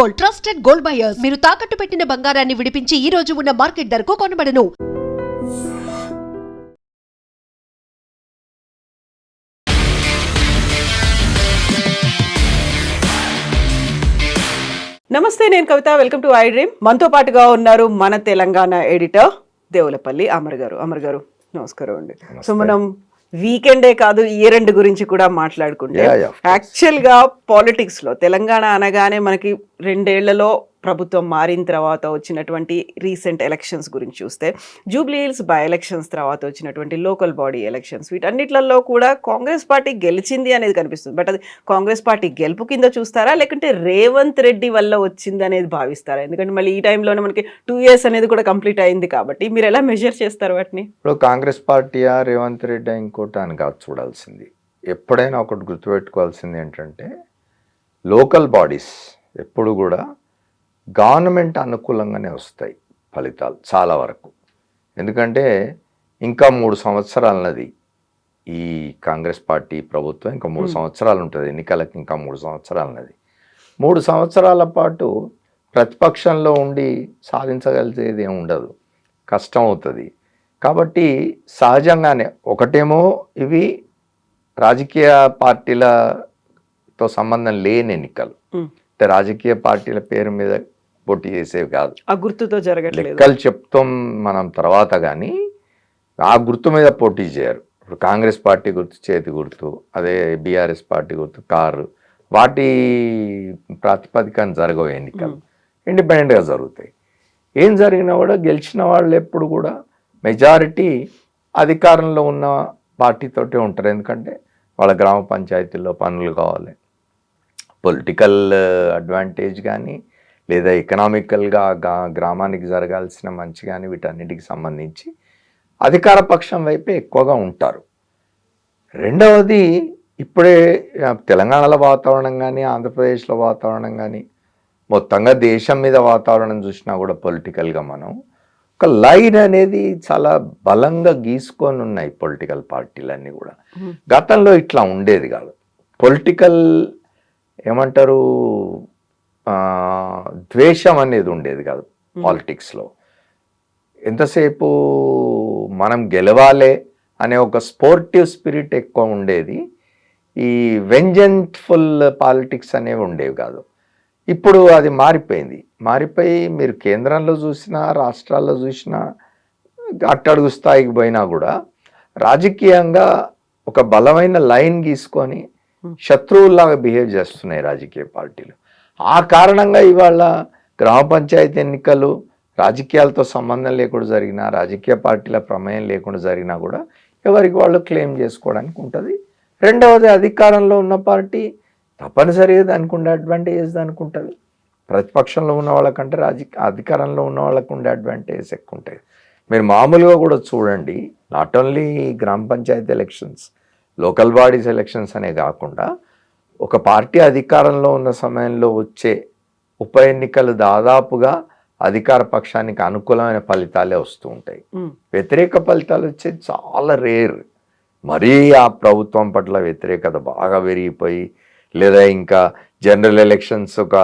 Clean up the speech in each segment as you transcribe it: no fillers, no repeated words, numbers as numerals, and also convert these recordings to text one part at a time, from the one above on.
Gold, trusted gold buyers. మీరు తాకట్టు పెట్టిన బంగారాన్ని విడిపించి ఈ రోజు ఉన్న మార్కెట్ ధరకు కొనబడను. నమస్తే, నేను Kavitha. Welcome to I dream. మనతో పాటుగా ఉన్నారు మన తెలంగాణ ఎడిటర్ దేవులపల్లి అమర్ గారు. అమర్ గారు నమస్కారం అండి. సో మనం వీకెండే కాదు, ఇయర్ ఎండ్ గురించి కూడా మాట్లాడుకుంటే, యాక్చువల్ గా పాలిటిక్స్ లో తెలంగాణ అనగానే మనకి 2 ఏళ్లలో ప్రభుత్వం మారిన తర్వాత వచ్చినటువంటి రీసెంట్ ఎలక్షన్స్ గురించి చూస్తే, జూబ్లీ హిల్స్ బై ఎలక్షన్స్ తర్వాత వచ్చినటువంటి లోకల్ బాడీ ఎలక్షన్స్, వీటన్నిట్లలో కూడా కాంగ్రెస్ పార్టీ గెలిచింది అనేది కనిపిస్తుంది. బట్ అది కాంగ్రెస్ పార్టీ గెలుపు కింద చూస్తారా, లేకుంటే రేవంత్ రెడ్డి వల్ల వచ్చింది అనేది భావిస్తారా? ఎందుకంటే మళ్ళీ ఈ టైంలోనే మనకి 2 years అనేది కూడా కంప్లీట్ అయింది కాబట్టి మీరు ఎలా మెజర్ చేస్తారు వాటిని? ఇప్పుడు కాంగ్రెస్ పార్టీయా రేవంత్ రెడ్డి ఇంకోటి అని కాదు చూడాల్సింది. ఎప్పుడైనా ఒకటి గుర్తుపెట్టుకోవాల్సింది ఏంటంటే, లోకల్ బాడీస్ ఎప్పుడు కూడా గవర్నమెంట్ అనుకూలంగానే వస్తాయి ఫలితాలు చాలా వరకు. ఎందుకంటే ఇంకా 3 సంవత్సరాలన్నది ఈ కాంగ్రెస్ పార్టీ ప్రభుత్వం, ఇంకా 3 సంవత్సరాలు ఉంటుంది ఎన్నికలకి, ఇంకా 3 సంవత్సరాలన్నది. 3 సంవత్సరాల పాటు ప్రతిపక్షంలో ఉండి సాధించగలిగేది ఏమి ఉండదు, కష్టం అవుతుంది. కాబట్టి సహజంగానే ఒకటేమో ఇవి రాజకీయ పార్టీలతో సంబంధం లేని ఎన్నికలు, అంటే రాజకీయ పార్టీల పేరు మీద పోటీ చేసేవి కాదు, ఆ గుర్తుతో జరగట్లేదు. లెక్కలు చెప్తాం మనం తర్వాత, కానీ ఆ గుర్తు మీద పోటీ చేయరు. ఇప్పుడు కాంగ్రెస్ పార్టీ గుర్తు చేతి గుర్తు, అదే బీఆర్ఎస్ పార్టీ గుర్తు కారు, వాటి ప్రాతిపదికన జరగవు ఎన్నికలు, ఇండిపెండెంట్గా జరుగుతాయి. ఏం జరిగినా కూడా గెలిచిన వాళ్ళు ఎప్పుడు కూడా మెజారిటీ అధికారంలో ఉన్న పార్టీతోటే ఉంటారు. ఎందుకంటే వాళ్ళ గ్రామ పంచాయతీల్లో పనులు కావాలి, పొలిటికల్ అడ్వాంటేజ్ కానీ లేదా ఎకనామికల్గా గ్రామానికి జరగాల్సిన మంచి కానీ, వీటన్నిటికి సంబంధించి అధికార పక్షం వైపే ఎక్కువగా ఉంటారు. రెండవది, ఇప్పుడే తెలంగాణలో వాతావరణం కానీ, ఆంధ్రప్రదేశ్లో వాతావరణం కానీ, మొత్తంగా దేశం మీద వాతావరణం చూసినా కూడా పొలిటికల్గా మనం ఒక లైన్ అనేది చాలా బలంగా గీసుకొని ఉన్నాయి పొలిటికల్ పార్టీలన్నీ కూడా. గతంలో ఇట్లా ఉండేది కాదు. పొలిటికల్ ఏమంటారు, ద్వేషం అనేది ఉండేది కాదు పాలిటిక్స్లో. ఎంతసేపు మనం గెలవాలే అనే ఒక స్పోర్టివ్ స్పిరిట్ ఎక్కువ ఉండేది. ఈ వెంజెంట్ఫుల్ పాలిటిక్స్ అనేవి ఉండేవి కాదు. ఇప్పుడు అది మారిపోయి మీరు కేంద్రంలో చూసినా, రాష్ట్రాల్లో చూసినా, అట్టడుగు స్థాయికి పోయినా కూడా రాజకీయంగా ఒక బలమైన లైన్ గీసుకొని శత్రువుల్లాగా బిహేవ్ చేస్తున్నాయి రాజకీయ పార్టీలు. ఆ కారణంగా ఇవాళ గ్రామ పంచాయతీ ఎన్నికలు రాజకీయాలతో సంబంధం లేకుండా జరిగినా, రాజకీయ పార్టీల ప్రమేయం లేకుండా జరిగినా కూడా ఎవరికి వాళ్ళు క్లెయిమ్ చేసుకోవడానికి ఉంటుంది. రెండవది, అధికారంలో ఉన్న పార్టీ తప్పనిసరిగా దానికి ఉండే అడ్వాంటేజెస్ దానికి ఉంటుంది. ప్రతిపక్షంలో ఉన్న వాళ్ళకంటే అధికారంలో ఉన్న వాళ్ళకు ఉండే అడ్వాంటేజెస్ ఎక్కువ ఉంటాయి. మీరు మామూలుగా కూడా చూడండి, not only gram panchayat elections, local bodies elections అనే కాకుండా ఒక పార్టీ అధికారంలో ఉన్న సమయంలో వచ్చే ఉప ఎన్నికలు దాదాపుగా అధికార పక్షానికి అనుకూలమైన ఫలితాలే వస్తూ ఉంటాయి. వ్యతిరేక ఫలితాలు వచ్చేది చాలా రేర్. మరీ ఆ ప్రభుత్వం పట్ల వ్యతిరేకత బాగా పెరిగిపోయి, లేదా ఇంకా జనరల్ ఎలక్షన్స్ ఒక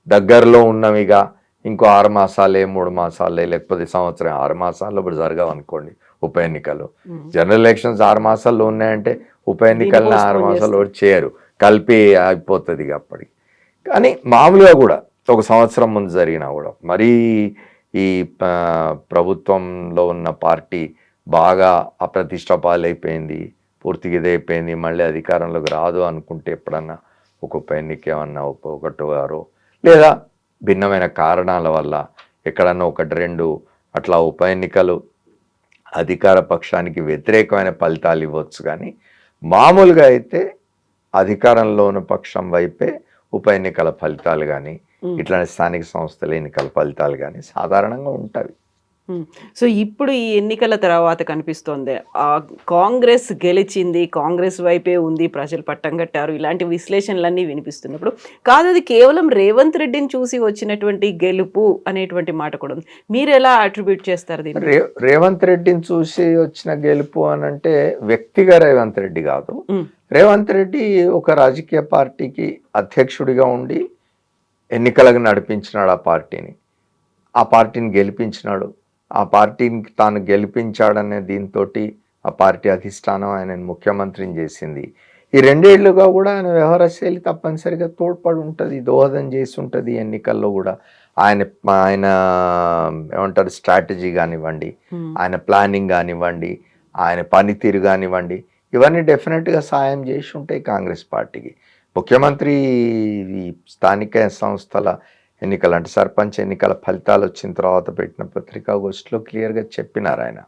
దగ్గరలో ఉన్నవిగా ఇంకో 6 మాసాలే 3 మాసాలే లేకపోతే సంవత్సరం 6 మాసాల్లో ఇప్పుడు జరగవు అనుకోండి ఉప ఎన్నికలు. జనరల్ ఎలక్షన్స్ 6 మాసాల్లో ఉన్నాయంటే ఉప ఎన్నికలను 6 మాసాలు చేయరు, కలిపి అయిపోతుంది అప్పటికి. కానీ మామూలుగా కూడా ఒక సంవత్సరం ముందు జరిగినా కూడా మరీ ఈ ప్రభుత్వంలో ఉన్న పార్టీ బాగా అప్రతిష్ట పాలైపోయింది, పూర్తిగా ఇదైపోయింది, మళ్ళీ అధికారంలోకి రాదు అనుకుంటే ఎప్పుడన్నా ఒక ఉప ఎన్నిక ఏమన్నా ఒకటో లేదా భిన్నమైన కారణాల వల్ల ఎక్కడన్నా 1-2 అట్లా ఉప ఎన్నికలు అధికార పక్షానికి వ్యతిరేకమైన ఫలితాలు ఇవ్వచ్చు. కానీ మామూలుగా అయితే అధికారంలో ఉన్న పక్షం వైపే ఉప ఎన్నికల ఫలితాలు కానీ, ఇట్లాంటి స్థానిక సంస్థల ఎన్నికల ఫలితాలు కానీ సాధారణంగా ఉంటాయి. సో ఇప్పుడు ఈ ఎన్నికల తర్వాత కనిపిస్తోంది కాంగ్రెస్ గెలిచింది, కాంగ్రెస్ వైపే ఉంది, ప్రజలు పట్టం కట్టారు, ఇలాంటి విశ్లేషణలన్నీ వినిపిస్తున్నప్పుడు కాదు అది కేవలం రేవంత్ రెడ్డిని చూసి వచ్చినటువంటి గెలుపు అనేటువంటి మాట కూడా ఉంది. మీరు ఎలా అట్రిబ్యూట్ చేస్తారు దీన్ని? రేవంత్ రెడ్డిని చూసి వచ్చిన గెలుపు అని అంటే వ్యక్తిగా రేవంత్ రెడ్డి కాదు. రేవంత్ రెడ్డి ఒక రాజకీయ పార్టీకి అధ్యక్షుడిగా ఉండి ఎన్నికలకు నడిపించినాడు ఆ పార్టీని గెలిపించినాడు, ఆ పార్టీని తాను గెలిపించాడనే దీంతో ఆ పార్టీ అధిష్టానం ఆయనను ముఖ్యమంత్రిని చేసింది. ఈ 2 ఏళ్లుగా కూడా ఆయన వ్యవహార శైలి తప్పనిసరిగా తోడ్పడి ఉంటుంది, దోహదం చేసి ఉంటుంది ఎన్నికల్లో కూడా. ఆయన ఆయన ఏమంటారు స్ట్రాటజీ కానివ్వండి, ఆయన ప్లానింగ్ కానివ్వండి, ఆయన పనితీరు కానివ్వండి, ఇవన్నీ డెఫినెట్గా సాయం చేసి ఉంటాయి కాంగ్రెస్ పార్టీకి. ముఖ్యమంత్రి ఈ స్థానిక సంస్థల ఎన్నికలు అంటే సర్పంచ్ ఎన్నికల ఫలితాలు వచ్చిన తర్వాత పెట్టిన పత్రికాగోష్ఠిలో క్లియర్గా చెప్పినారు ఆయన.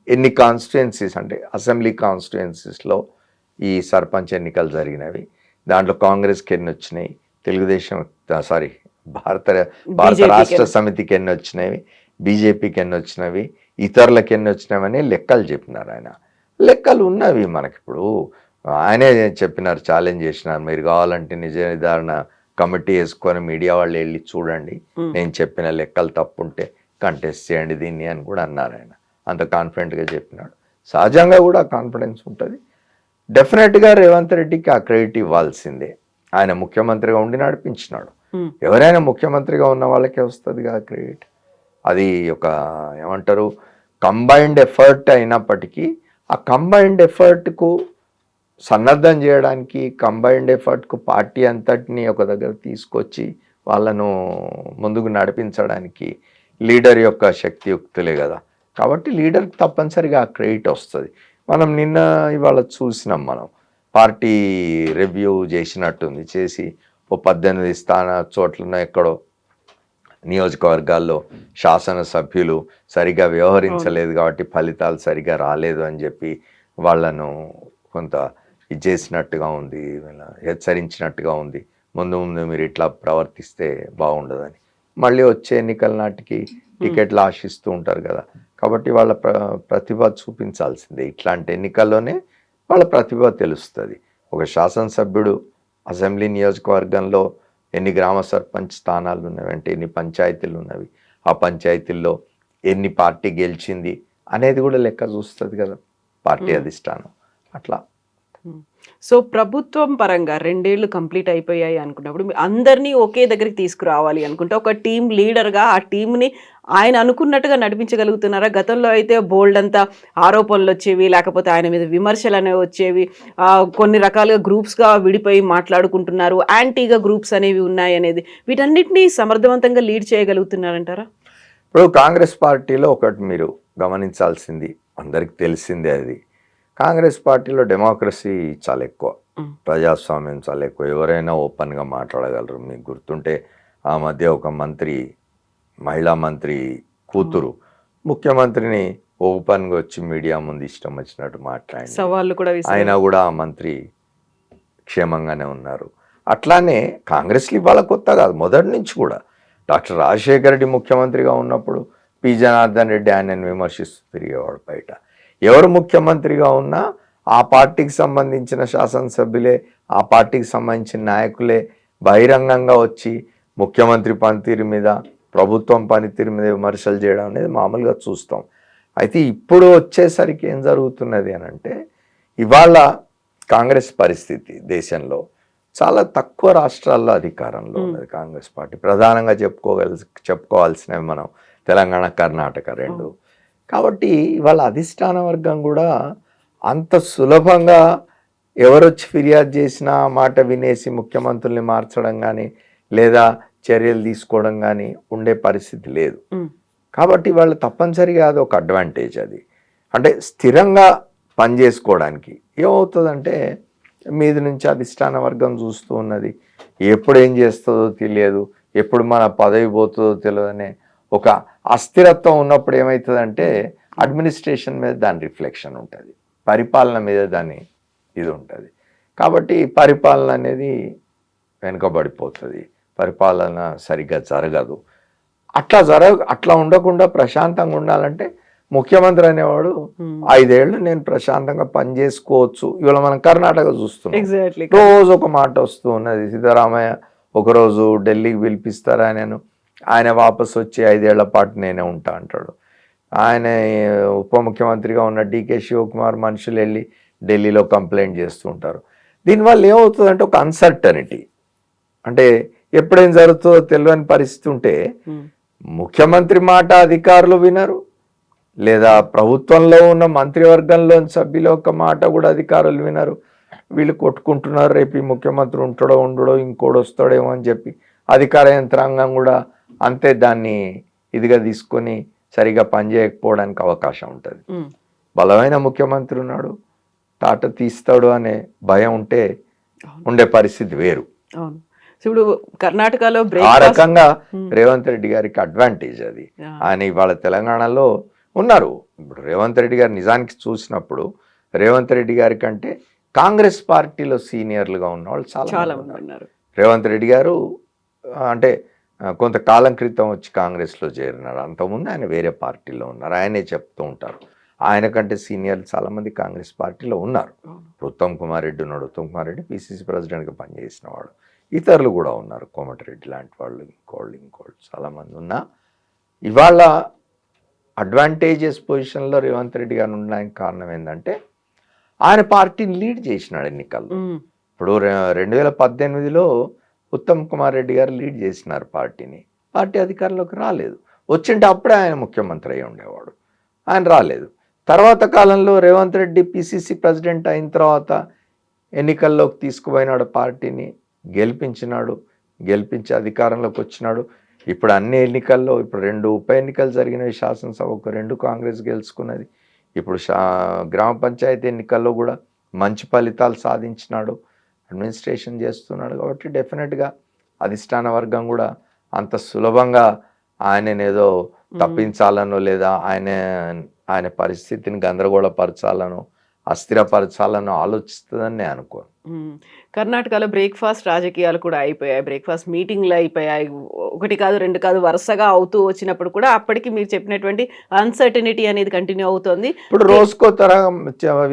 ఎన్ని కాన్స్టిట్యుయెన్సీస్ అంటే అసెంబ్లీ కాన్స్టిట్యుయెన్సీస్లో ఈ సర్పంచ్ ఎన్నికలు జరిగినవి, దాంట్లో కాంగ్రెస్కి ఎన్ని వచ్చినాయి, భారత రాష్ట్ర సమితికి ఎన్ని వచ్చినవి, బీజేపీకి ఎన్ని వచ్చినవి, ఇతరులకు ఎన్ని వచ్చినవని లెక్కలు చెప్పినారు ఆయన. లెక్కలు ఉన్నవి మనకిప్పుడు, ఆయనే చెప్పినారు, ఛాలెంజ్ చేసినారు, మీరు కావాలంటే నిజ నిర్ధారణ కమిటీ వేసుకొని మీడియా వాళ్ళు వెళ్ళి చూడండి, నేను చెప్పిన లెక్కలు తప్పుంటే కంటెస్ట్ చేయండి దీన్ని అని కూడా అన్నారు ఆయన. అంత కాన్ఫిడెంట్గా చెప్పినాడు. సహజంగా కూడా కాన్ఫిడెన్స్ ఉంటుంది. డెఫినెట్గా రేవంత్ రెడ్డికి ఆ క్రెడిట్ ఇవ్వాల్సిందే, ఆయన ముఖ్యమంత్రిగా ఉండి నడిపించినాడు. ఎవరైనా ముఖ్యమంత్రిగా ఉన్న వాళ్ళకే వస్తుంది కదా క్రెడిట్. అది ఒక ఏమంటారు కంబైన్డ్ ఎఫర్ట్ అయినప్పటికీ ఆ కంబైన్డ్ ఎఫర్ట్కు సన్నద్ధం చేయడానికి, కంబైన్డ్ ఎఫర్ట్కు పార్టీ అంతటిని ఒక దగ్గర తీసుకొచ్చి వాళ్ళను ముందుకు నడిపించడానికి లీడర్ యొక్క శక్తియుక్తులే కదా. కాబట్టి లీడర్కి తప్పనిసరిగా ఆ క్రెడిట్ వస్తుంది. మనం ఇవాళ చూసినాం, మనం పార్టీ రివ్యూ చేసినట్టుంది, చేసి ఓ 18 చోట్ల ఎక్కడో నియోజకవర్గాల్లో శాసనసభ్యులు సరిగా వ్యవహరించలేదు కాబట్టి ఫలితాలు సరిగా రాలేదు అని చెప్పి వాళ్ళను కొంత ఇది చేసినట్టుగా ఉంది, హెచ్చరించినట్టుగా ఉంది, ముందు మీరు ఇట్లా ప్రవర్తిస్తే బాగుండదని. మళ్ళీ వచ్చే ఎన్నికల నాటికి టికెట్లు ఆశిస్తూ ఉంటారు కదా. కాబట్టి వాళ్ళ ప్రతిభ చూపించాల్సిందే. ఇట్లాంటి ఎన్నికల్లోనే వాళ్ళ ప్రతిభ తెలుస్తుంది. ఒక శాసనసభ్యుడు అసెంబ్లీ నియోజకవర్గంలో ఎన్ని గ్రామ సర్పంచ్ స్థానాలు ఉన్నవి అంటే ఎన్ని పంచాయతీలు ఉన్నవి, ఆ పంచాయతీల్లో ఎన్ని పార్టీ గెలిచింది అనేది కూడా లెక్క చూస్తుంది కదా పార్టీ అధిష్టానం. అట్లా సో ప్రభుత్వం పరంగా 2 ఏళ్ళు కంప్లీట్ అయిపోయాయి అనుకున్నప్పుడు అందరినీ ఒకే దగ్గరికి తీసుకురావాలి అనుకుంటే ఒక టీం లీడర్గా ఆ టీంని ఆయన అనుకున్నట్టుగా నడిపించగలుగుతున్నారా? గతంలో అయితే బోల్డ్ అంతా ఆరోపణలు వచ్చేవి, లేకపోతే ఆయన మీద విమర్శలు అనేవి వచ్చేవి, కొన్ని రకాలుగా గ్రూప్స్గా విడిపోయి మాట్లాడుకుంటున్నారు, యాంటీగా గ్రూప్స్ అనేవి ఉన్నాయి అనేది, వీటన్నిటినీ సమర్థవంతంగా లీడ్ చేయగలుగుతున్నారంటారా? ఇప్పుడు కాంగ్రెస్ పార్టీలో ఒకటి మీరు గమనించాల్సింది, అందరికి తెలిసిందే, అది కాంగ్రెస్ పార్టీలో డెమోక్రసీ చాలా ఎక్కువ, ప్రజాస్వామ్యం చాలా ఎక్కువ, ఎవరైనా ఓపెన్గా మాట్లాడగలరు. మీకు గుర్తుంటే ఆ మధ్య ఒక మంత్రి, మహిళా మంత్రి కూతురు ముఖ్యమంత్రిని ఓపెన్గా వచ్చి మీడియా ముందు ఇష్టం వచ్చినట్టు మాట్లాడి సవాళ్ళు కూడా అయినా కూడా ఆ మంత్రి క్షేమంగానే ఉన్నారు. అట్లానే కాంగ్రెస్లో ఇవాళ కొత్త కాదు, మొదటి నుంచి కూడా డాక్టర్ రాజశేఖర రెడ్డి ముఖ్యమంత్రిగా ఉన్నప్పుడు పి జనార్దన్ రెడ్డి ఆయనను విమర్శిస్తూ తిరిగేవాడు బయట. ఎవరు ముఖ్యమంత్రిగా ఉన్నా ఆ పార్టీకి సంబంధించిన శాసనసభ్యులే, ఆ పార్టీకి సంబంధించిన నాయకులే బహిరంగంగా వచ్చి ముఖ్యమంత్రి పనితీరు మీద, ప్రభుత్వం పనితీరు మీద విమర్శలు చేయడం అనేది మామూలుగా చూస్తాం. అయితే ఇప్పుడు వచ్చేసరికి ఏం జరుగుతున్నది అని అంటే, ఇవాళ కాంగ్రెస్ పరిస్థితి దేశంలో చాలా తక్కువ రాష్ట్రాల్లో అధికారంలో ఉన్నది కాంగ్రెస్ పార్టీ. ప్రధానంగా చెప్పుకోవాల్సినవి మనం తెలంగాణ, కర్ణాటక 2. కాబట్టి ఇవాళ అధిష్టాన వర్గం కూడా అంత సులభంగా ఎవరొచ్చి ఫిర్యాదు చేసినా మాట వినేసి ముఖ్యమంత్రుల్ని మార్చడం కానీ లేదా చర్యలు తీసుకోవడం కానీ ఉండే పరిస్థితి లేదు. కాబట్టి వాళ్ళు తప్పనిసరిగా అది ఒక అడ్వాంటేజ్. అది అంటే స్థిరంగా పనిచేసుకోవడానికి ఏమవుతుందంటే, మీది నుంచి అధిష్టాన వర్గం చూస్తూ ఉన్నది, ఎప్పుడు ఏం చేస్తుందో తెలియదు, ఎప్పుడు మన పదవి పోతుందో తెలియదనే ఒక అస్థిరత్వం ఉన్నప్పుడు ఏమవుతుందంటే అడ్మినిస్ట్రేషన్ మీద దాని రిఫ్లెక్షన్ ఉంటుంది, పరిపాలన మీద దాని ఇది ఉంటుంది. కాబట్టి పరిపాలన అనేది వెనుకబడిపోతుంది, పరిపాలన సరిగ్గా జరగదు. అట్లా ఉండకుండా ప్రశాంతంగా ఉండాలంటే ముఖ్యమంత్రి అనేవాడు 5 ఏళ్ళు నేను ప్రశాంతంగా పని చేసుకోవచ్చు. ఇవాళ మనం కర్ణాటక చూస్తున్నాం, రోజు ఒక మాట వస్తూ ఉన్నది. సిద్ధరామయ్య ఒకరోజు ఢిల్లీకి పిలిపిస్తారా, ఆయన వాపసు వచ్చి 5 ఏళ్ల పాటు నేనే ఉంటా అంటాడు. ఆయన ఉప ముఖ్యమంత్రిగా ఉన్న డికే శివకుమార్ మనుషులు వెళ్ళి ఢిల్లీలో కంప్లైంట్ చేస్తూ ఉంటారు. దీనివల్ల ఏమవుతుందంటే ఒక అన్సర్టనిటీ, అంటే ఎప్పుడేం జరుగుతుందో తెలియని పరిస్థితి ఉంటే ముఖ్యమంత్రి మాట అధికారులు వినరు, లేదా ప్రభుత్వంలో ఉన్న మంత్రివర్గంలోని సభ్యుల యొక్క మాట కూడా అధికారులు వినరు. వీళ్ళు కొట్టుకుంటున్నారు, రేపు ఈ ముఖ్యమంత్రి ఉంటాడో ఉండడో ఇంకోటి వస్తాడేమో అని చెప్పి అధికార యంత్రాంగం కూడా అంతే దాన్ని ఇదిగా తీసుకొని సరిగా పనిచేయకపోవడానికి అవకాశం ఉంటుంది. బలమైన ముఖ్యమంత్రి ఉన్నాడు, తాట తీస్తాడు అనే భయం ఉంటే ఉండే పరిస్థితి వేరు. ఇప్పుడు కర్ణాటకలో ఆ రకంగా రేవంత్ రెడ్డి గారికి అడ్వాంటేజ్ అది. ఆయన ఇవాళ తెలంగాణలో ఉన్నారు. ఇప్పుడు రేవంత్ రెడ్డి గారు నిజానికి చూసినప్పుడు రేవంత్ రెడ్డి గారి కంటే కాంగ్రెస్ పార్టీలో సీనియర్లుగా ఉన్న వాళ్ళు చాలా మంది ఉన్నారు. రేవంత్ రెడ్డి గారు అంటే కొంతకాలం క్రితం వచ్చి కాంగ్రెస్లో చేరినారు, అంతకుముందు ఆయన వేరే పార్టీలో ఉన్నారు. ఆయనే చెప్తూ ఉంటారు ఆయన కంటే సీనియర్లు చాలామంది కాంగ్రెస్ పార్టీలో ఉన్నారు. ఉత్తమ్ కుమార్ రెడ్డి ఉన్నాడు, ఉత్తమ్ కుమార్ రెడ్డి పిసిసి ప్రెసిడెంట్గా పనిచేసిన వాడు. ఇతరులు కూడా ఉన్నారు, కోమటిరెడ్డి లాంటి వాళ్ళు, ఇంకోళ్ళు చాలామంది ఉన్నా ఇవాళ అడ్వాంటేజెస్ పొజిషన్లో రేవంత్ రెడ్డి గారు ఉండడానికి కారణం ఏంటంటే ఆయన పార్టీని లీడ్ చేసినాడు ఎన్నికల్లో. ఇప్పుడు 2018లో ఉత్తమ్ కుమార్ రెడ్డి గారు లీడ్ చేసినారు పార్టీని, పార్టీ అధికారంలోకి రాలేదు. వచ్చింటే అప్పుడే ఆయన ముఖ్యమంత్రి అయి ఉండేవాడు, ఆయన రాలేదు. తర్వాత కాలంలో రేవంత్ రెడ్డి పిసిసి ప్రెసిడెంట్ అయిన తర్వాత ఎన్నికల్లోకి తీసుకుపోయినాడు, పార్టీని గెలిపించినాడు, గెలిపించి అధికారంలోకి వచ్చినాడు. ఇప్పుడు అన్ని ఎన్నికల్లో ఇప్పుడు 2 ఉప ఎన్నికలు జరిగినవి, శాసనసభకు 2 కాంగ్రెస్ గెలుచుకున్నది. ఇప్పుడు గ్రామ పంచాయతీ ఎన్నికల్లో కూడా మంచి ఫలితాలు సాధించినాడు, అడ్మినిస్ట్రేషన్ చేస్తున్నాడు. కాబట్టి డెఫినెట్గా అధిష్టాన వర్గం కూడా అంత సులభంగా ఆయననేదో తప్పించాలనో లేదా ఆయన పరిస్థితిని గందరగోళపరచాలనో అస్థిరపరచాలనో ఆలోచిస్తుందని నేను అనుకోను. కర్ణాటకలో బ్రేక్ఫాస్ట్ రాజకీయాలు కూడా అయిపోయాయి, బ్రేక్ఫాస్ట్ మీటింగ్లు అయిపోయాయి. 1 కాదు 2 కాదు వరుసగా అవుతూ వచ్చినప్పుడు కూడా అప్పటికి మీరు చెప్పినటువంటి అన్సర్టనిటీ అనేది కంటిన్యూ అవుతుంది. ఇప్పుడు రోజుకో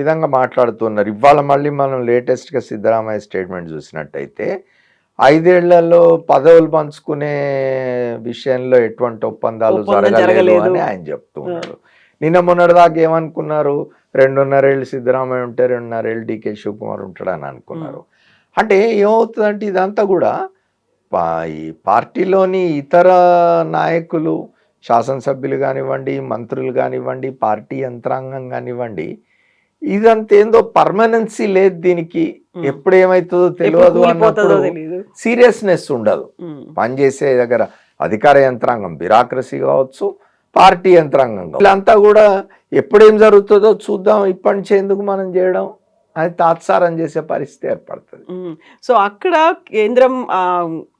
విధంగా మాట్లాడుతున్నారు. ఇవాళ మళ్ళీ మనం లేటెస్ట్గా సిద్ధరామయ్య స్టేట్మెంట్ చూసినట్టయితే 5 ఏళ్లలో పదవులు పంచుకునే విషయంలో ఎటువంటి ఒప్పందాలు జరగలేదు అని ఆయన చెప్తూ ఉన్నాడు. నిన్న మొన్నటిదాకా ఏమనుకున్నారు, 2.5 ఏళ్ళు సిద్ధరామయ్య ఉంటే 2.5 ఏళ్ళు డికే శివకుమార్ ఉంటాడు అని అనుకున్నారు. అంటే ఏమవుతుందంటే ఇదంతా కూడా ఈ పార్టీలోని ఇతర నాయకులు, శాసనసభ్యులు కానివ్వండి, మంత్రులు కానివ్వండి, పార్టీ యంత్రాంగం కానివ్వండి, ఇదంతా ఏందో పర్మనెన్సీ లేదు దీనికి. ఎప్పుడు ఏమవుతుందో తెలియదు అన్నప్పుడు సీరియస్నెస్ ఉండదు. పనిచేసే దగ్గర అధికార యంత్రాంగం బ్యూరోక్రసీ కావచ్చు, పార్టీ యంత్రాంగం వీళ్ళంతా కూడా ఎప్పుడేం జరుగుతుందో చూద్దాం, ఇప్పటి నుంచి ఎందుకు మనం చేయడం అది తాత్సారం చేసే పరిస్థితి ఏర్పడుతుంది. సో అక్కడ కేంద్రం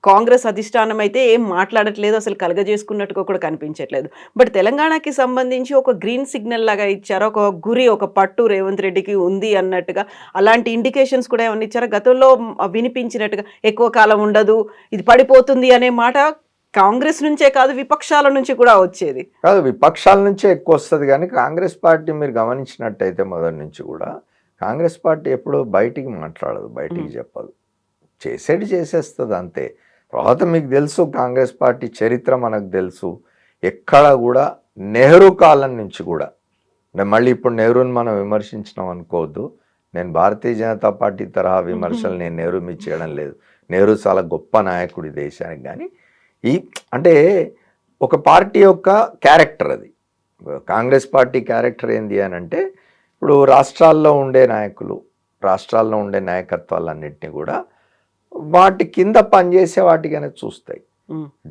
కాంగ్రెస్ అధిష్టానం అయితే ఏం మాట్లాడట్లేదు, అసలు కలగజేసుకున్నట్టుగా కూడా కనిపించట్లేదు. బట్ తెలంగాణకి సంబంధించి ఒక గ్రీన్ సిగ్నల్ లాగా ఇచ్చారు, ఒక గురి, ఒక పట్టు రేవంత్ రెడ్డికి ఉంది అన్నట్టుగా అలాంటి ఇండికేషన్స్ కూడా ఏమన్నా ఇచ్చారా? గతంలో వినిపించినట్టుగా ఎక్కువ కాలం ఉండదు, ఇది పడిపోతుంది అనే మాట కాంగ్రెస్ నుంచే కాదు విపక్షాల నుంచి కూడా వచ్చేది కాదు, విపక్షాల నుంచే ఎక్కువ వస్తుంది. కానీ కాంగ్రెస్ పార్టీ మీరు గమనించినట్టయితే మొదటి నుంచి కూడా కాంగ్రెస్ పార్టీ ఎప్పుడూ బయటికి మాట్లాడదు, బయటికి చెప్పదు, చేసేస్తుంది అంతే. తర్వాత మీకు తెలుసు కాంగ్రెస్ పార్టీ చరిత్ర మనకు తెలుసు. ఎక్కడ కూడా నెహ్రూ కాలం నుంచి కూడా, మళ్ళీ ఇప్పుడు నెహ్రూని మనం విమర్శించినాం అనుకోవద్దు, నేను భారతీయ జనతా పార్టీ తరహా విమర్శలు నేను నెహ్రూ మీద చేయడం లేదు. నెహ్రూ చాలా గొప్ప నాయకుడి దేశానికి. కానీ అంటే ఒక పార్టీ యొక్క క్యారెక్టర్ అది. కాంగ్రెస్ పార్టీ క్యారెక్టర్ ఏంది అని అంటే, ఇప్పుడు రాష్ట్రాల్లో ఉండే నాయకులు, రాష్ట్రాల్లో ఉండే నాయకత్వాలన్నింటినీ కూడా వాటి కింద పనిచేసే వాటిగానే చూస్తాయి.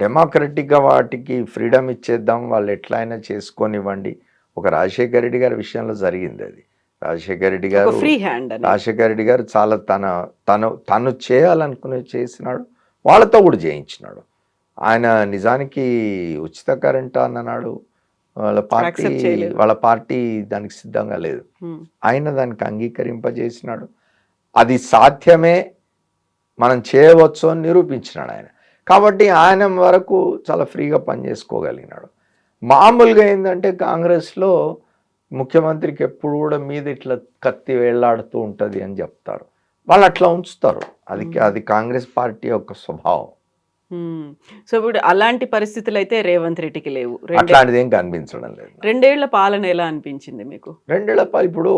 డెమోక్రటిక్గా వాటికి ఫ్రీడమ్ ఇచ్చేద్దాం, వాళ్ళు ఎట్లా అయినా చేసుకొనివ్వండి. ఒక రాజశేఖర రెడ్డి గారి విషయంలో జరిగింది అది. రాజశేఖర రెడ్డి గారు చాలా తను చేయాలనుకుని చేసినాడు, వాళ్ళతో కూడా చేయించినాడు. ఆయన నిజానికి ఉచిత కరెంట్ అన్నాడు, వాళ్ళ పార్టీ దానికి సిద్ధంగా లేదు. ఆయన దానికి అంగీకరింపజేసినాడు. అది సాధ్యమే, మనం చేయవచ్చు అని నిరూపించినాడు ఆయన. కాబట్టి ఆయన వరకు చాలా ఫ్రీగా పనిచేసుకోగలిగినాడు. మామూలుగా ఏంటంటే కాంగ్రెస్లో ముఖ్యమంత్రికి ఎప్పుడు కూడా మీద ఇట్లా కత్తి వేళ్లాడుతూ ఉంటుంది అని చెప్తారు. వాళ్ళు అట్లా ఉంచుతారు, అది కాంగ్రెస్ పార్టీ యొక్క స్వభావం. సో ఇప్పుడు అలాంటి పరిస్థితులు అయితే రేవంత్ రెడ్డికి లేవు. అట్లాంటిది ఏం కనిపించడం లేదు. 2 ఏళ్ల పాలన ఎలా అనిపించింది మీకు? 2 ఏళ్ల పాలన ఇప్పుడు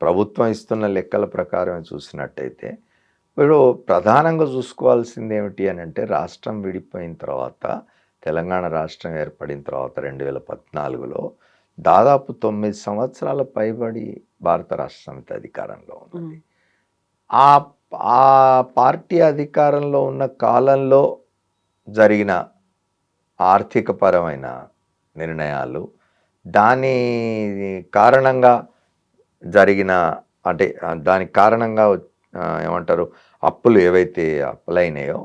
ప్రభుత్వం ఇస్తున్న లెక్కల ప్రకారం చూసినట్టయితే ఇప్పుడు ప్రధానంగా చూసుకోవాల్సింది ఏమిటి అని అంటే, రాష్ట్రం విడిపోయిన తర్వాత, తెలంగాణ రాష్ట్రం ఏర్పడిన తర్వాత 2014లో దాదాపు 9 సంవత్సరాల పైబడి భారత రాష్ట్ర సమితి అధికారంలో ఉన్నది. ఆ ఆ పార్టీ అధికారంలో ఉన్న కాలంలో జరిగిన ఆర్థికపరమైన నిర్ణయాలు, దాని కారణంగా జరిగిన అంటే దానికి కారణంగా ఏమంటారు అప్పులు ఏవైతే అప్పులైనాయో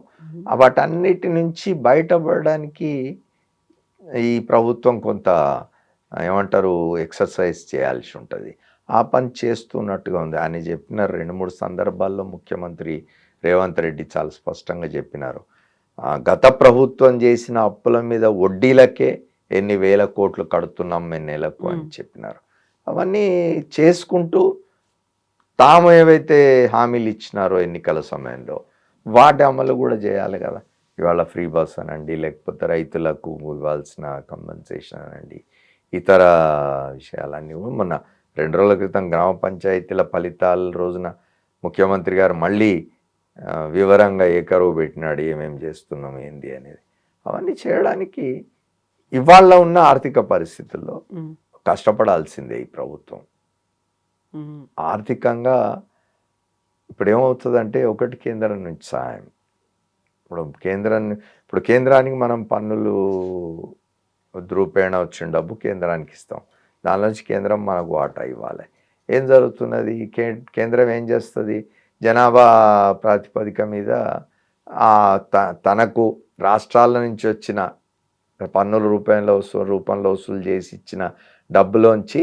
వాటన్నిటి నుంచి బయటపడడానికి ఈ ప్రభుత్వం కొంత ఏమంటారు ఎక్సర్సైజ్ చేయాల్సి ఉంటుంది. ఆ పని చేస్తున్నట్టుగా ఉంది. ఆయన చెప్పిన 2-3 సందర్భాల్లో ముఖ్యమంత్రి రేవంత్ రెడ్డి చాలా స్పష్టంగా చెప్పినారు. గత ప్రభుత్వం చేసిన అప్పుల మీద వడ్డీలకే ఎన్ని వేల కోట్లు కడుతున్నాం మేము నెలకు అని చెప్పినారు. అవన్నీ చేసుకుంటూ తాము ఏవైతే హామీలు ఇచ్చినారో ఎన్నికల సమయంలో వాటి అమలు కూడా చేయాలి కదా. ఇవాళ ఫ్రీ బస్ అనండి, లేకపోతే రైతులకు ఇవ్వాల్సిన కంపెన్సేషన్ అనండి, ఇతర విషయాలన్నీ మొన్న 2 రోజుల క్రితం గ్రామ పంచాయతీల ఫలితాల రోజున ముఖ్యమంత్రి గారు మళ్ళీ వివరంగా ఏకరువు పెట్టినాడు ఏమేమి చేస్తున్నాం ఏంది అనేది. అవన్నీ చేయడానికి ఇవాళ ఉన్న ఆర్థిక పరిస్థితుల్లో కష్టపడాల్సిందే ఈ ప్రభుత్వం. ఆర్థికంగా ఇప్పుడు ఏమవుతుందంటే, ఒకటి కేంద్రం నుంచి సహాయం. ఇప్పుడు కేంద్రానికి మనం పన్నులు రూపేణ వచ్చిన డబ్బు కేంద్రానికి ఇస్తాం. దానిలోంచి కేంద్రం మనకు వాటా ఇవ్వాలి. ఏం జరుగుతున్నది? కేంద్రం ఏం చేస్తుంది? జనాభా ప్రాతిపదిక మీద తనకు రాష్ట్రాల నుంచి వచ్చిన పన్నుల రూపంలో వసూలు చేసి ఇచ్చిన డబ్బులోంచి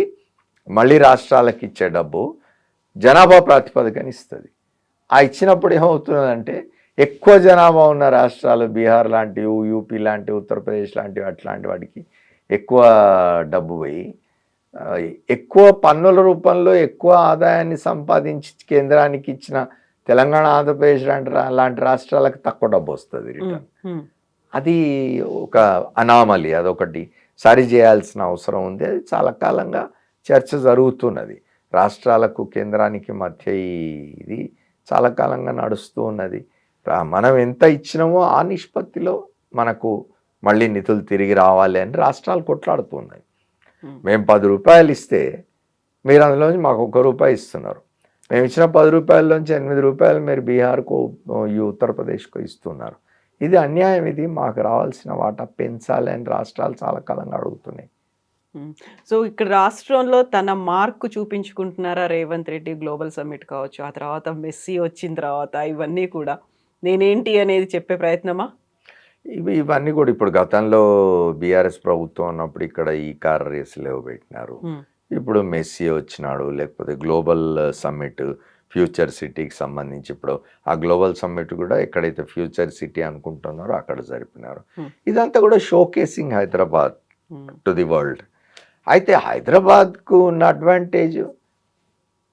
మళ్ళీ రాష్ట్రాలకు ఇచ్చే డబ్బు జనాభా ప్రాతిపదికన ఇస్తుంది. ఆ ఇచ్చినప్పుడు ఏమవుతున్నదంటే, ఎక్కువ జనాభా ఉన్న రాష్ట్రాలు బీహార్ లాంటివి, యూపీ లాంటివి, ఉత్తరప్రదేశ్ లాంటివి అట్లాంటి వాటికి ఎక్కువ డబ్బు పోయి ఎక్కువ పన్నుల రూపంలో ఎక్కువ ఆదాయాన్ని సంపాదించి కేంద్రానికి ఇచ్చిన తెలంగాణ, ఆంధ్రప్రదేశ్ లాంటి రాష్ట్రాలకు తక్కువ డబ్బు వస్తుంది రిటర్న్. అది ఒక అనామలి, అదొకటి సరి చేయాల్సిన అవసరం ఉంది. అది చాలా కాలంగా చర్చ జరుగుతున్నది. రాష్ట్రాలకు కేంద్రానికి మధ్య ఇది చాలా కాలంగా నడుస్తూ ఉన్నది. మనం ఎంత ఇచ్చినామో ఆ నిష్పత్తిలో మనకు మళ్ళీ నిధులు తిరిగి రావాలి అని రాష్ట్రాలు కొట్లాడుతున్నాయి. మేము 10 రూపాయలు ఇస్తే మీరు అందులోంచి మాకు 1 రూపాయి ఇస్తున్నారు. మేము ఇచ్చిన 10 రూపాయల్లోంచి 8 రూపాయలు మీరు బీహార్కు, ఉత్తరప్రదేశ్కు ఇస్తున్నారు. ఇది అన్యాయం. ఇది మాకు రావాల్సిన వాటా పెంచాలి అని రాష్ట్రాలు చాలా కాలంగా అడుగుతున్నాయి. సో ఇక్కడ రాష్ట్రంలో తన మార్కు చూపించుకుంటున్నారా రేవంత్ రెడ్డి? గ్లోబల్ సమ్మిట్ కావచ్చు, ఆ తర్వాత మెస్సీ వచ్చిన తర్వాత ఇవన్నీ కూడా నేనేంటి అనేది చెప్పే ప్రయత్నమా? ఇవన్నీ కూడా ఇప్పుడు గతంలో బీఆర్ఎస్ ప్రభుత్వం ఉన్నప్పుడు ఇక్కడ ఈ కార్ రేసులు పెట్టినారు. ఇప్పుడు మెస్సీ వచ్చినాడు, లేకపోతే గ్లోబల్ సమ్మిట్ ఫ్యూచర్ సిటీకి సంబంధించి ఇప్పుడు ఆ గ్లోబల్ సమ్మిట్ కూడా ఎక్కడైతే ఫ్యూచర్ సిటీ అనుకుంటున్నారో అక్కడ జరిపినారు. ఇదంతా కూడా showcasing Hyderabad to the world. అయితే హైదరాబాద్కు ఉన్న అడ్వాంటేజ్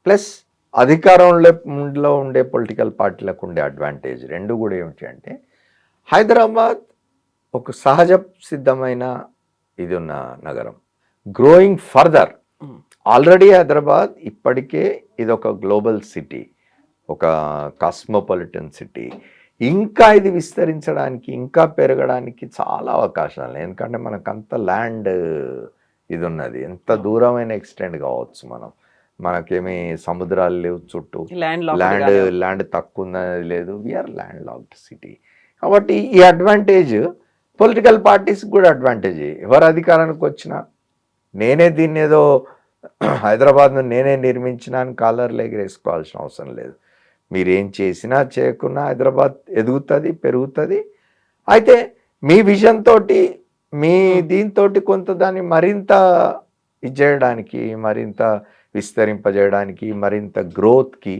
ప్లస్ అధికారంలో ఉండే పొలిటికల్ పార్టీలకు ఉండే అడ్వాంటేజ్ రెండు కూడా ఏమిటి అంటే, హైదరాబాద్ ఒక సహజ సిద్ధమైన ఇది ఉన్న నగరం, గ్రోయింగ్ ఫర్దర్. ఆల్రెడీ హైదరాబాద్ ఇప్పటికే ఇది ఒక గ్లోబల్ సిటీ, ఒక కాస్మోపాలిటన్ సిటీ. ఇంకా ఇది విస్తరించడానికి, ఇంకా పెరగడానికి చాలా అవకాశాలు. ఎందుకంటే మనకంత ల్యాండ్ ఇది ఉన్నది, ఎంత దూరమైన ఎక్స్టెండ్ కావచ్చు. మనకేమి సముద్రాలు లేవు చుట్టూ, ల్యాండ్ తక్కువ ఉన్నది లేదు, వీఆర్ ల్యాండ్ లాక్డ్ సిటీ. కాబట్టి ఈ అడ్వాంటేజ్ పొలిటికల్ పార్టీస్ కూడా అడ్వాంటేజ్. ఎవరు అధికారానికి వచ్చినా నేనే దీన్ని ఏదో హైదరాబాద్ను నేనే నిర్మించినాను కాలర్లు ఎగిరేసుకోవాల్సిన అవసరం లేదు. మీరేం చేసినా చేయకున్నా హైదరాబాద్ ఎదుగుతుంది, పెరుగుతుంది. అయితే మీ విజన్ తోటి, మీ దీంతో కొంత దాన్ని మరింత ఇది చేయడానికి, మరింత విస్తరింపజేయడానికి, మరింత గ్రోత్కి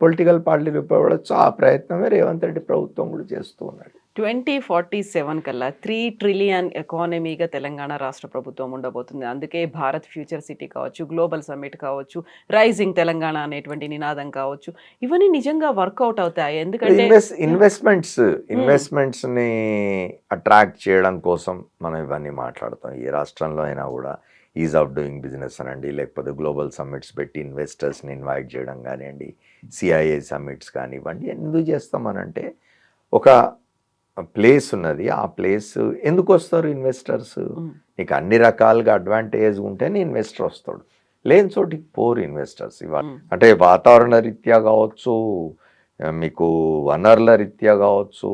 పొలిటికల్ పార్టీలు ఉపయోగపడవచ్చు. ఆ ప్రయత్నమే రేవంత్ రెడ్డి ప్రభుత్వం కూడా చేస్తూ ఉన్నాడు. 2047 కల్లా 3 ట్రిలియన్ ఎకానమీగా తెలంగాణ రాష్ట్ర ప్రభుత్వం ఉండబోతుంది. అందుకే భారత్ ఫ్యూచర్ సిటీ కావచ్చు, గ్లోబల్ సమ్మిట్ కావచ్చు, రైజింగ్ తెలంగాణ అనేటువంటి నినాదం కావచ్చు, ఇవన్నీ నిజంగా వర్కౌట్ అవుతాయి. ఎందుకంటే ఇన్వెస్ట్మెంట్స్ని అట్రాక్ట్ చేయడం కోసం మనం ఇవన్నీ మాట్లాడతాం. ఏ రాష్ట్రంలో అయినా కూడా ఈజ్ ఆఫ్ డూయింగ్ బిజినెస్ అనండి, లేకపోతే గ్లోబల్ సమ్మిట్స్ పెట్టి ఇన్వెస్టర్స్ని ఇన్వైట్ చేయడం కానివ్వండి, సిఐఏ సమ్మిట్స్ కానివ్వండి. ఎందుకు చేస్తామనంటే ఒక ప్లేస్ ఉన్నది, ఆ ప్లేస్ ఎందుకు వస్తారు ఇన్వెస్టర్స్? నీకు అన్ని రకాలుగా అడ్వాంటేజ్ ఉంటేనే ఇన్వెస్టర్ వస్తాడు, లేని చోటికి పోరు ఇన్వెస్టర్స్ ఇవాళ. అంటే వాతావరణ రీత్యా కావచ్చు, మీకు వనరుల రీత్యా కావచ్చు,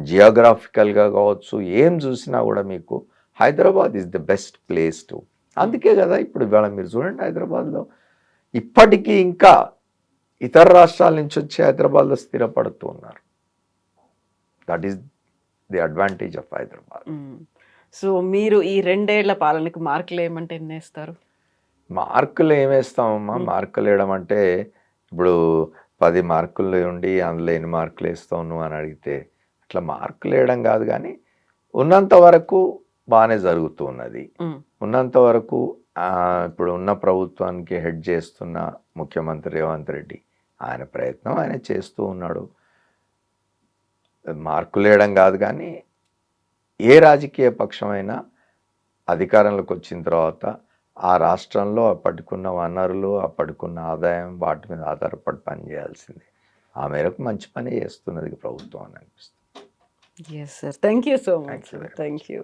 జియోగ్రాఫికల్గా కావచ్చు, ఏం చూసినా కూడా మీకు Hyderabad is the best place to. అందుకే కదా ఇప్పుడు ఇవాళ మీరు చూడండి హైదరాబాద్లో ఇప్పటికీ ఇంకా ఇతర రాష్ట్రాల నుంచి వచ్చి హైదరాబాద్లో స్థిరపడుతూ ఉన్నారు. That is the advantage of Hyderabad. So మీరు ఈ 2 ఏళ్ల పాలనకి మార్కులు ఏమంటే ఎన్ని వేస్తారు? మార్కులు ఏమేస్తామమ్మా? మార్కులు వేయడం అంటే ఇప్పుడు 10 మార్కులు ఉండి అందులో ఎన్ని మార్కులు వేస్తావు నువ్వు అని అడిగితే అట్లా మార్కులు వేయడం కాదు, కానీ ఉన్నంత వరకు బాగానే జరుగుతూ ఉన్నది. ఉన్నంత వరకు ఇప్పుడు ఉన్న ప్రభుత్వానికి హెడ్ చేస్తున్న ముఖ్యమంత్రి రేవంత్ రెడ్డి ఆయన ప్రయత్నం ఆయన చేస్తూ ఉన్నాడు. మార్కులు వేయడం కాదు, కానీ ఏ రాజకీయ పక్షమైనా అధికారంలోకి వచ్చిన తర్వాత ఆ రాష్ట్రంలో అప్పటికున్న వనరులు, అప్పటికున్న ఆదాయం, వాటి మీద ఆధారపడి పనిచేయాల్సింది. ఆ మేరకు మంచి పని చేస్తున్నది ప్రభుత్వం అని అనిపిస్తుంది. Yes, sir. Thank you so much. Thank you.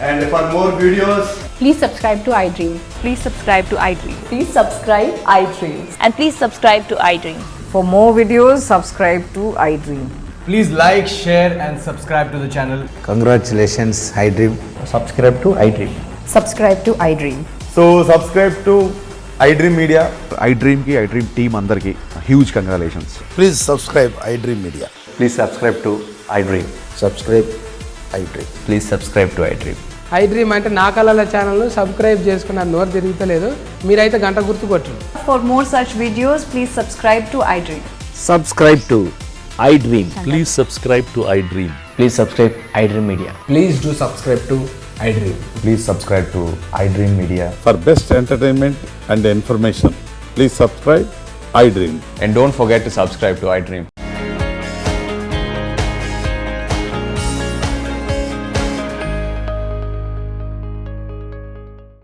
And for more videos, Please subscribe to iDream. Please subscribe to iDream. Please subscribe iDream. And please subscribe to iDream. For more videos, subscribe to iDream. please like, share, and subscribe to the channel. Congratulations, iDream. Subscribe to iDream. Subscribe to iDream. So subscribe to iDream Media. iDream ki iDream team అందరికి huge congratulations. Please subscribe iDream Media. Please subscribe to iDream. Subscribe iDream. Please subscribe to iDream. iDream అంటే నా కళల channel subscribe చేసుకున్న నోరు తిరుగుతలేదు, మీరైతే గంట గుర్తు కొట్టండి. For more such videos, please subscribe to iDream. Subscribe to iDream. Please subscribe to iDream. Please subscribe iDream Media. Please do subscribe to iDream. Please subscribe to iDream Media. For best entertainment and information, please subscribe iDream. And don't forget to subscribe to iDream.